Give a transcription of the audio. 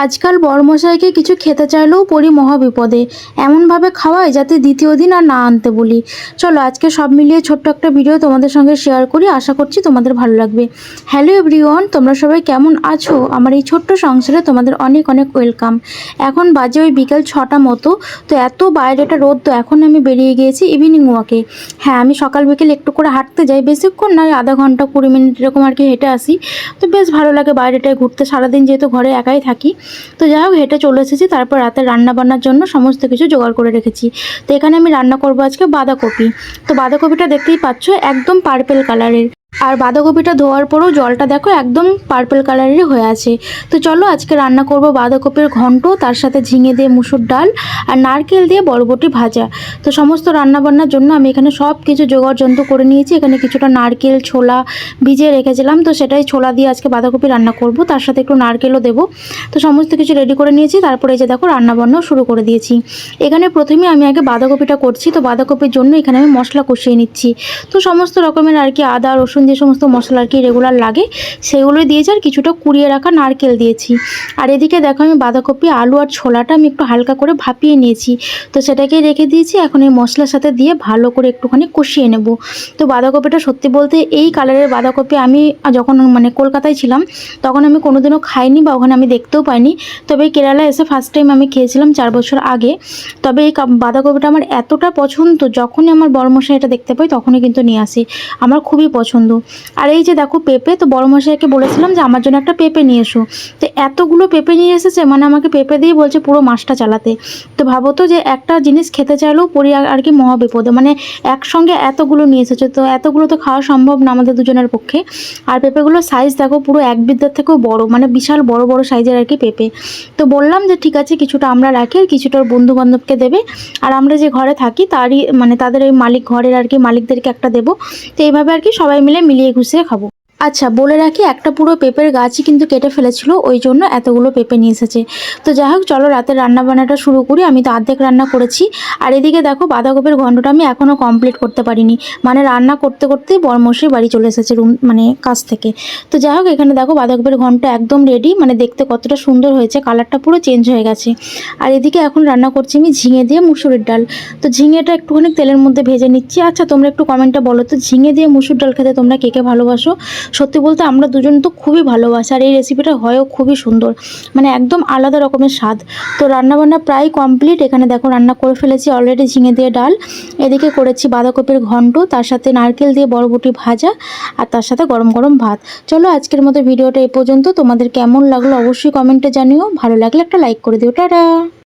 আজকাল বড়মশাইকে কিছু খেতে চাইলেও পড়ি মহাবিপদে। এমনভাবে খাওয়ায় যাতে দ্বিতীয় দিন আর না আনতে বলি। চলো আজকে সব মিলিয়ে ছোট্ট একটা ভিডিও তোমাদের সঙ্গে শেয়ার করি, আশা করছি তোমাদের ভালো লাগবে। হ্যালো এভরিওয়ান, তোমরা সবাই কেমন আছো? আমার এই ছোট্ট সংসারে তোমাদের অনেক অনেক ওয়েলকাম। এখন বাজে ওই বিকেল 6টা মতো। তো এত বাইরেটা রোদ, তো এখন আমি বেরিয়ে গিয়েছি ইভিনিং ওয়াকে। হ্যাঁ, আমি সকাল বিকেল একটু করে হাঁটতে যাই, বেশিক্ষণ নয়, আধা ঘন্টা 20 মিনিট এরকম আর কি হেঁটে আসি। তো বেশ ভালো লাগে বাইরেটায় ঘুরতে, সারাদিন যেহেতু ঘরে একাই থাকি। তো যাই হোক, হেঁটে চলে এসেছি। তারপর রাতে রান্না বান্নার জন্য সমস্ত কিছু জোগাড় করে রেখেছি। তো এখানে আমি রান্না করবো আজকে বাঁধাকপি। তো বাঁধাকপিটা দেখতেই পাচ্ছ একদম পার্পেল কালারের। আর বাঁধাকপিটা ধোয়ার পরও জলটা দেখো একদম পার্পেল কালারেরই হয়ে আছে। তো চলো আজকে রান্না করব বাঁধাকপির ঘন্ট, তার সাথে ঝিঙে দিয়ে মুসুর ডাল আর নারকেল দিয়ে বরবটি ভাজা। তো সমস্ত রান্নাবান্নার জন্য আমি এখানে সব কিছু জোগাড় যন্ত্র করে নিয়েছি। এখানে কিছুটা নারকেল ছোলা ভিজিয়ে রেখেছিলাম, তো সেটাই ছোলা দিয়ে আজকে বাঁধাকপি রান্না করব, তার সাথে একটু নারকেলও দেবো। তো সমস্ত কিছু রেডি করে নিয়েছি। তারপরে এই যে দেখো রান্নাবান্নাও শুরু করে দিয়েছি। এখানে প্রথমে আমি আগে বাঁধাকপিটা করছি। তো বাঁধাকপির জন্য এখানে আমি মশলা কষিয়ে নিচ্ছি। তো সমস্ত রকমের আর কি আদা রসুন যে সমস্ত মশলা আর কি রেগুলার লাগে সেগুলোই দিয়েছি, আর কিছুটা কুড়িয়ে রাখা নারকেল দিয়েছি। আর এদিকে দেখো আমি বাঁধাকপি আলু আর ছোলাটা আমি একটু হালকা করে ভাপিয়ে নিয়েছি। তো সেটাকে রেখে দিয়েছি। এখন এই মশলার সাথে দিয়ে ভালো করে একটুখানি কষিয়ে নেব। তো বাঁধাকপিটা সত্যি বলতে এই কালারের বাঁধাকপি আমি যখন কলকাতায় ছিলাম তখন আমি কোনোদিনও খাইনি বা ওখানে আমি দেখতেও পাইনি। তবে কেরালা এসে ফার্স্ট টাইম আমি খেয়েছিলাম 4 বছর আগে। তবে এই বাঁধাকপিটা আমার এতটা পছন্দ, যখনই আমার বড়মশাই এটা দেখতে পাই তখনই কিন্তু নিয়ে আসি। আমার খুবই পছন্দ। আর এই যে দেখো পেঁপে, তো বড়মশাইকে বলেছিলাম যে আমার জন্য একটা পেঁপে নিয়ে এসো। তো এতগুলো পেঁপে নিয়ে এসেছে, আমাকে পেঁপে দিয়ে বলছে পুরো মাসটা চালাতে। তো ভাবো তো যে একটা জিনিস খেতে চাইলেও পড়ি আর কি মহাবিপদে, একসঙ্গে এতগুলো নিয়ে এসেছে। তো এতগুলো তো খাওয়া সম্ভব না আমাদের দুজনের পক্ষে। আর পেঁপেগুলোর সাইজ দেখো পুরো এক বিদ্যার থেকেও বড়, বিশাল বড় বড় সাইজের আর কি পেঁপে। তো বললাম যে ঠিক আছে, কিছুটা আমরা রাখি আর কিছুটা বন্ধু বান্ধবকে দেবে। আর আমরা যে ঘরে থাকি তারই তাদের ওই মালিক ঘরের আর কি মালিকদেরকে একটা দেবো। তো এইভাবে আর কি সবাই মিলে মিলিয়ে ঘুষিয়ে খাবো। আচ্ছা বলে রাখি, একটা পুরো পেঁপের গাছই কিন্তু কেটে ফেলেছিল, ওই জন্য এতগুলো পেঁপে নিয়ে এসেছে। তো যাই হোক, চলো রাতের রান্না বান্নাটা শুরু করি। আমি তো অর্ধেক রান্না করেছি। আর এদিকে দেখো বাঁধাকপির ঘন্টটা আমি এখনও কমপ্লিট করতে পারিনি, রান্না করতে করতেই বরমশাই বাড়ি চলে এসেছে রুম কাছ থেকে। তো যাই হোক, এখানে দেখো বাঁধাকপির ঘন্ট একদম রেডি, দেখতে কতটা সুন্দর হয়েছে, কালারটা পুরো চেঞ্জ হয়ে গেছে। আর এদিকে এখন রান্না করছি আমি ঝিঙে দিয়ে মুসুরির ডাল। তো ঝিঙেটা একটুখানি তেলের মধ্যে ভেজে নিচ্ছি। আচ্ছা তোমরা একটু কমেন্টে বলো তো, ঝিঙে দিয়ে মুসুর ডাল খেতে তোমরা কে কে ভালোবাসো? সত্যি বলতে আমরা দুজন তো খুবই ভালোবাসি। আর এই রেসিপিটা হয়ও খুবই সুন্দর, একদম আলাদা রকমের স্বাদ। তো রান্নাবান্না প্রায় কমপ্লিট। এখানে দেখো রান্না করে ফেলেছি অলরেডি ঝিঙে দিয়ে ডাল। এদিকে করেছি বাঁধাকপির ঘন্ট, তার সাথে নারকেল দিয়ে বরবটি ভাজা, আর তার সাথে গরম গরম ভাত। চলো আজকের মতো ভিডিওটা এই পর্যন্ত। তোমাদের কেমন লাগলো অবশ্যই কমেন্টে জানিও। ভালো লাগলে একটা লাইক করে দিও। টাটা।